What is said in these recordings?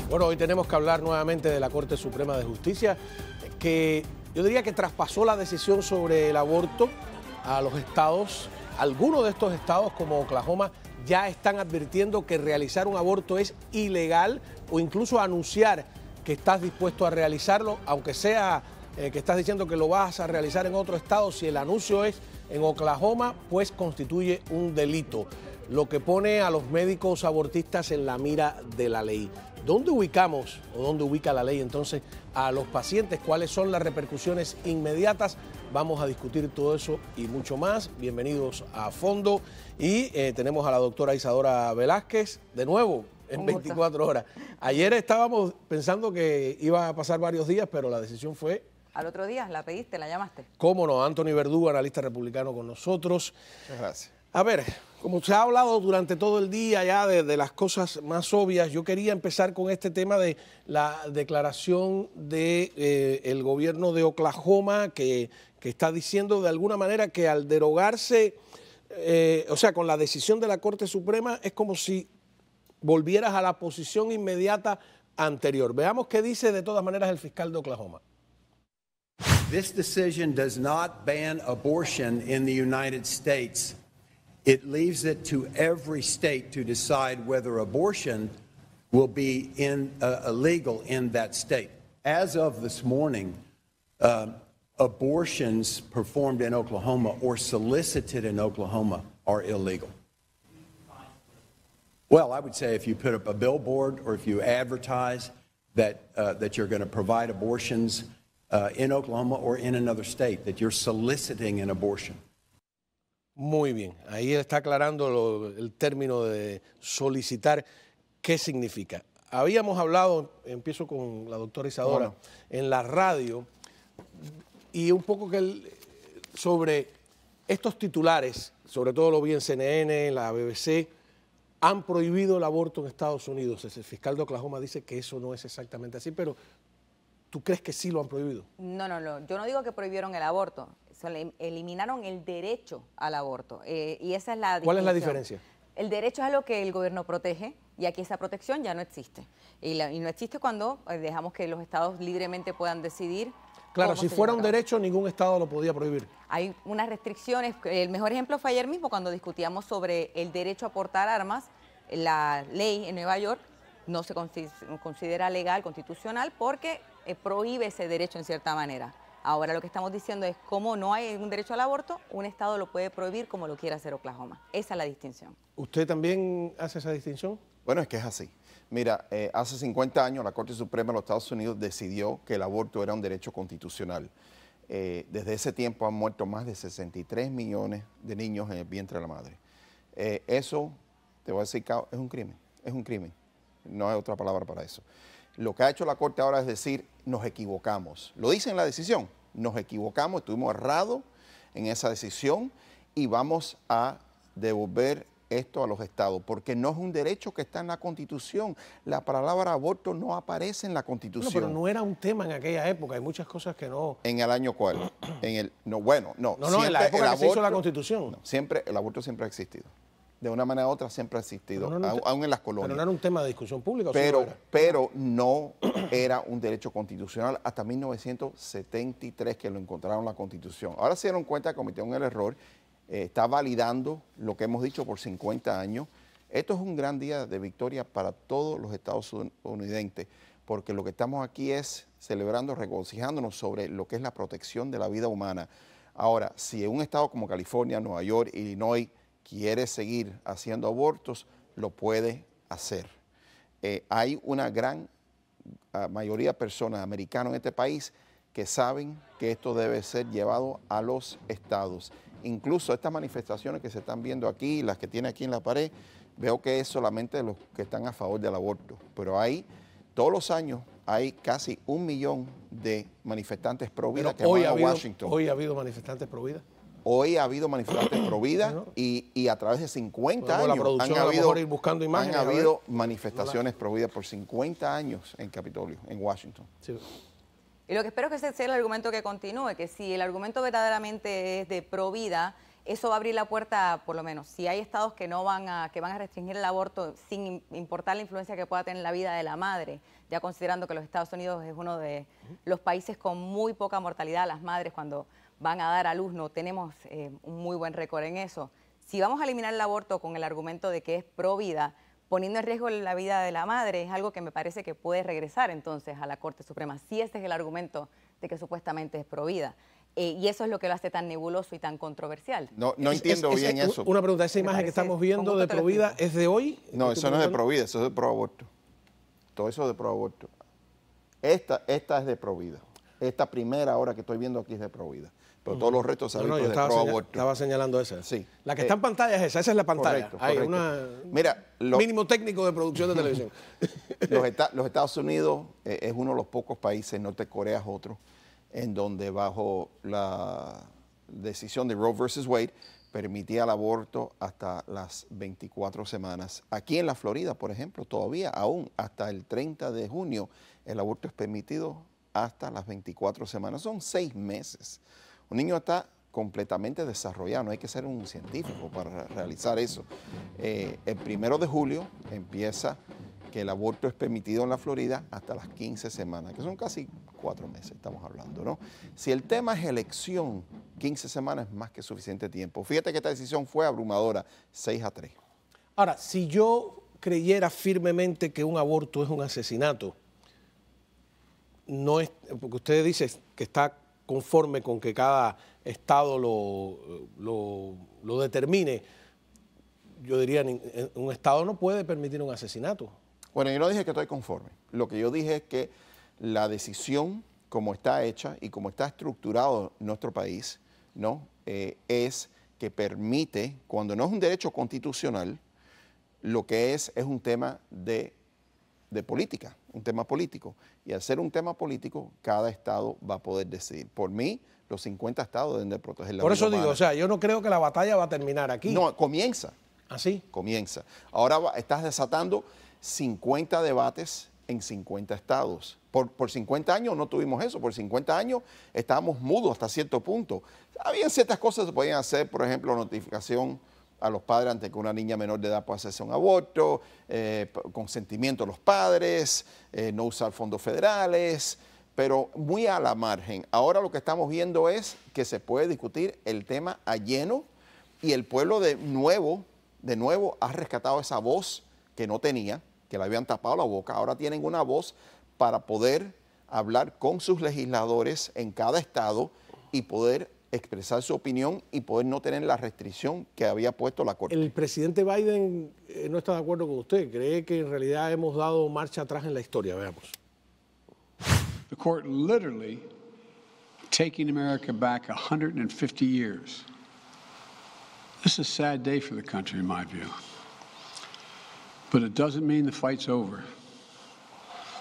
Bueno, hoy tenemos que hablar nuevamente de la Corte Suprema de Justicia, que yo diría que traspasó la decisión sobre el aborto a los estados. Algunos de estos estados, como Oklahoma, ya están advirtiendo que realizar un aborto es ilegal, o incluso anunciar que estás dispuesto a realizarlo, aunque sea que estás diciendo que lo vas a realizar en otro estado. Si el anuncio es en Oklahoma, pues constituye un delito, lo que pone a los médicos abortistas en la mira de la ley. ¿Dónde ubicamos o dónde ubica la ley entonces a los pacientes? ¿Cuáles son las repercusiones inmediatas? Vamos a discutir todo eso y mucho más. Bienvenidos a Fondo. Y tenemos a la doctora Isadora Velázquez de nuevo en 24 horas. Ayer estábamos pensando que iba a pasar varios días, pero la decisión fue... Al otro día, la pediste, la llamaste. Cómo no, Anthony Verdugo, analista republicano con nosotros. Muchas gracias. A ver, como se ha hablado durante todo el día ya de las cosas más obvias, yo quería empezar con este tema de la declaración del gobierno de Oklahoma que está diciendo de alguna manera que al derogarse, o sea, con la decisión de la Corte Suprema, es como si volvieras a la posición inmediata anterior. Veamos qué dice de todas maneras el fiscal de Oklahoma. This decision does not ban abortion in the United States. It leaves it to every state to decide whether abortion will be illegal in that state. As of this morning, abortions performed in Oklahoma or solicited in Oklahoma are illegal. Well, I would say if you put up a billboard or if you advertise that you're going to provide abortions in Oklahoma or in another state, that you're soliciting an abortion. Muy bien, ahí está aclarando el término de solicitar, ¿qué significa? Habíamos hablado, empiezo con la doctora Isadora, en la radio, y un poco sobre estos titulares, sobre todo lo vi en CNN, en la BBC, han prohibido el aborto en Estados Unidos. El fiscal de Oklahoma dice que eso no es exactamente así, pero ¿tú crees que sí lo han prohibido? No, yo no digo que prohibieron el aborto, eliminaron el derecho al aborto y esa es la distinción. ¿Cuál es la diferencia? El derecho es algo que el gobierno protege y aquí esa protección ya no existe. Y no existe cuando dejamos que los estados libremente puedan decidir. Claro, si fuera un derecho, ningún estado lo podía prohibir. Hay unas restricciones. El mejor ejemplo fue ayer mismo cuando discutíamos sobre el derecho a portar armas. La ley en Nueva York no se considera legal, constitucional, porque prohíbe ese derecho en cierta manera. Ahora lo que estamos diciendo es, como no hay un derecho al aborto, un estado lo puede prohibir como lo quiera hacer Oklahoma. Esa es la distinción. ¿Usted también hace esa distinción? Bueno, es que es así. Mira, hace 50 años la Corte Suprema de los Estados Unidos decidió que el aborto era un derecho constitucional. Desde ese tiempo han muerto más de 63 millones de niños en el vientre de la madre. Eso, te voy a decir, es un crimen, es un crimen. No hay otra palabra para eso. Lo que ha hecho la Corte ahora es decir, nos equivocamos. Lo dice en la decisión, nos equivocamos, estuvimos errados en esa decisión y vamos a devolver esto a los estados, porque no es un derecho que está en la Constitución. La palabra aborto no aparece en la Constitución. No, pero no era un tema en aquella época, hay muchas cosas que no... ¿En el año cuál? En la época que se hizo la Constitución. No, siempre, el aborto siempre ha existido. De una manera u otra siempre ha existido, aún en las colonias. Pero no era un tema de discusión pública. Pero no era un derecho constitucional hasta 1973 que lo encontraron en la Constitución. Ahora se dieron cuenta que cometieron el error, está validando lo que hemos dicho por 50 años. Esto es un gran día de victoria para todos los estadounidenses, porque lo que estamos aquí es celebrando, regocijándonos sobre lo que es la protección de la vida humana. Ahora, si un estado como California, Nueva York, Illinois quiere seguir haciendo abortos, lo puede hacer. Hay una gran mayoría de personas americanas en este país que saben que esto debe ser llevado a los estados. Incluso estas manifestaciones que se están viendo aquí, las que tiene aquí en la pared, veo que es solamente los que están a favor del aborto. Pero todos los años hay casi 1 millón de manifestantes pro vida que van a Washington. ¿Hoy ha habido manifestantes pro vida? Hoy ha habido manifestantes pro vida y a través de 50 años han habido manifestaciones pro vida por 50 años en Capitolio, en Washington. Sí. Y lo que espero que ese sea el argumento que continúe, que si el argumento verdaderamente es de pro vida, eso va a abrir la puerta, por lo menos, si hay estados que van a restringir el aborto sin importar la influencia que pueda tener en la vida de la madre, ya considerando que los Estados Unidos es uno de los países con muy poca mortalidad, las madres cuando van a dar a luz, no tenemos un muy buen récord en eso. Si vamos a eliminar el aborto con el argumento de que es pro vida, poniendo en riesgo la vida de la madre, es algo que me parece que puede regresar entonces a la Corte Suprema, si ese es el argumento de que supuestamente es pro vida. Y eso es lo que lo hace tan nebuloso y tan controversial. No entiendo bien eso. Una pregunta, esa imagen que estamos viendo de pro vida, ¿es de hoy? No, eso no es de pro vida, eso es de pro aborto. Todo eso es de pro aborto. Esta es de pro vida. Esta primera ahora que estoy viendo aquí es de pro vida. Pero todos los restos se han visto de pro aborto. Estaba señalando esa. Sí. La que está en pantalla es esa es la pantalla. Correcto, Hay Mira, mínimo técnico de producción de televisión. Los Estados Unidos es uno de los pocos países, Norte Corea es otro, en donde bajo la decisión de Roe versus Wade permitía el aborto hasta las 24 semanas. Aquí en la Florida, por ejemplo, todavía aún hasta el 30 de junio el aborto es permitido hasta las 24 semanas. Son 6 meses. Un niño está completamente desarrollado, no hay que ser un científico para realizar eso. El 1 de julio empieza que el aborto es permitido en la Florida hasta las 15 semanas, que son casi 4 meses, estamos hablando, ¿no? Si el tema es elección, 15 semanas es más que suficiente tiempo. Fíjate que esta decisión fue abrumadora, 6-3. Ahora, si yo creyera firmemente que un aborto es un asesinato, no es, porque usted dice que está conforme con que cada estado lo determine, yo diría, un estado no puede permitir un asesinato. Bueno, yo no dije que estoy conforme. Lo que yo dije es que la decisión, como está hecha y como está estructurado nuestro país, ¿no? Es que permite, cuando no es un derecho constitucional, lo que es un tema de política, un tema político. Y al ser un tema político, cada estado va a poder decidir. Por mí, los 50 estados deben de proteger la vida Por eso humana. digo, o sea, yo no creo que la batalla va a terminar aquí. No, comienza. ¿Así? Comienza. Ahora estás desatando 50 debates en 50 estados. Por 50 años no tuvimos eso, por 50 años estábamos mudos hasta cierto punto. Habían ciertas cosas que se podían hacer, por ejemplo, notificación a los padres antes que una niña menor de edad pueda hacerse un aborto, consentimiento de los padres, no usar fondos federales, pero muy a la margen. Ahora lo que estamos viendo es que se puede discutir el tema a lleno y el pueblo de nuevo ha rescatado esa voz que no tenía, que le habían tapado la boca. Ahora tienen una voz para poder hablar con sus legisladores en cada estado y poder expresar su opinión y poder no tener la restricción que había puesto la Corte. El presidente Biden no está de acuerdo con usted. ¿Cree que en realidad hemos dado marcha atrás en la historia? Veamos. The court literally taking America back 150 years. This is a sad day for the country, in my view. But it doesn't mean the fight's over.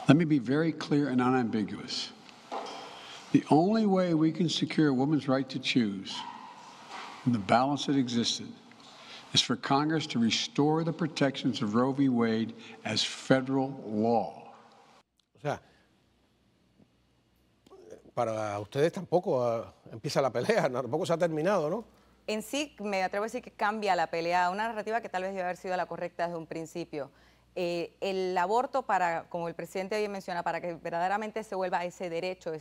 Let me be very clear and unambiguous. The only way we can secure a woman's right to choose and the balance that existed is for Congress to restore the protections of Roe v. Wade as federal law. O sea, para ustedes tampoco empieza la pelea, tampoco se ha terminado, ¿no? En sí, me atrevo a decir que cambia la pelea, una narrativa que tal vez debe haber sido la correcta desde un principio. El aborto, como el presidente bien menciona, para que verdaderamente se vuelva ese derecho,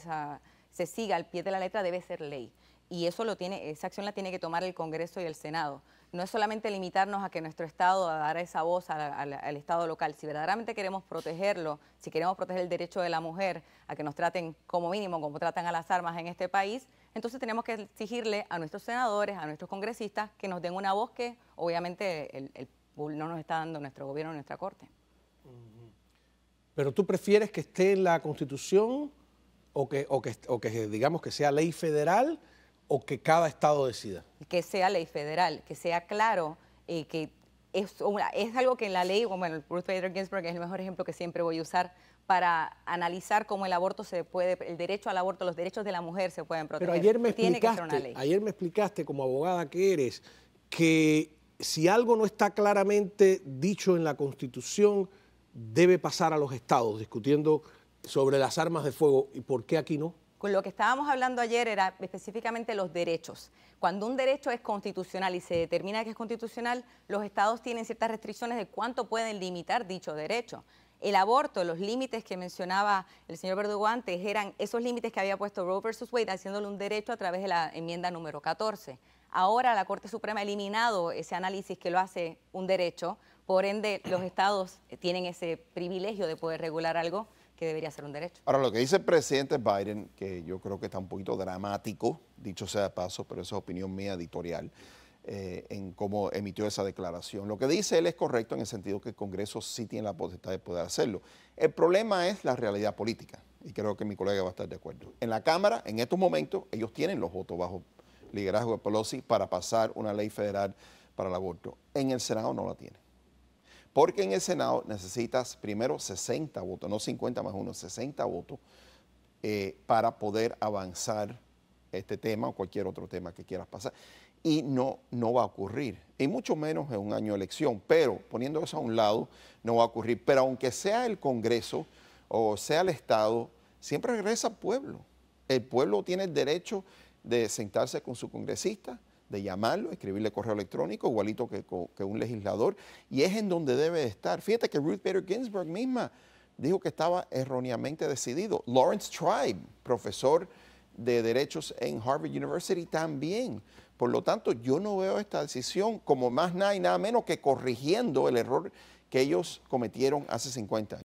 se siga al pie de la letra, debe ser ley. Y esa acción la tiene que tomar el Congreso y el Senado. No es solamente limitarnos a que nuestro Estado dará esa voz al Estado local. Si verdaderamente queremos protegerlo, si queremos proteger el derecho de la mujer a que nos traten como mínimo, como tratan a las armas en este país, entonces tenemos que exigirle a nuestros senadores, a nuestros congresistas, que nos den una voz que obviamente no nos está dando nuestro gobierno, nuestra Corte. ¿Pero tú prefieres que esté en la Constitución o que digamos que sea ley federal o que cada estado decida? Que sea ley federal, que sea claro, que es algo que en la ley, bueno, Ruth Bader Ginsburg es el mejor ejemplo que siempre voy a usar para analizar cómo el aborto el derecho al aborto, los derechos de la mujer se pueden proteger. Pero ayer me explicaste como abogada que eres, que si algo no está claramente dicho en la Constitución, debe pasar a los estados, discutiendo sobre las armas de fuego. ¿Y por qué aquí no? Con lo que estábamos hablando ayer era específicamente los derechos. Cuando un derecho es constitucional y se determina que es constitucional, los estados tienen ciertas restricciones de cuánto pueden limitar dicho derecho. El aborto, los límites que mencionaba el señor Verdugo antes, eran esos límites que había puesto Roe versus Wade, haciéndole un derecho a través de la enmienda número 14. Ahora la Corte Suprema ha eliminado ese análisis que lo hace un derecho, por ende los estados tienen ese privilegio de poder regular algo que debería ser un derecho. Ahora, lo que dice el presidente Biden, que yo creo que está un poquito dramático, dicho sea de paso, pero esa es opinión mía editorial, en cómo emitió esa declaración. Lo que dice él es correcto en el sentido que el Congreso sí tiene la potestad de poder hacerlo. El problema es la realidad política, y creo que mi colega va a estar de acuerdo. En la Cámara, en estos momentos, ellos tienen los votos bajo liderazgo de Pelosi para pasar una ley federal para el aborto. En el Senado no la tienen. Porque en el Senado necesitas primero 60 votos, no 50 más 1, 60 votos para poder avanzar este tema o cualquier otro tema que quieras pasar. Y no va a ocurrir, y mucho menos en un año de elección, pero poniendo eso a un lado, no va a ocurrir. Pero aunque sea el Congreso o sea el Estado, siempre regresa al pueblo. El pueblo tiene el derecho de sentarse con su congresista, de llamarlo, escribirle correo electrónico, igualito que un legislador, y es en donde debe estar. Fíjate que Ruth Bader Ginsburg misma dijo que estaba erróneamente decidido. Lawrence Tribe, profesor de Derechos en Harvard University, también. Por lo tanto, yo no veo esta decisión como más nada y nada menos que corrigiendo el error que ellos cometieron hace 50 años.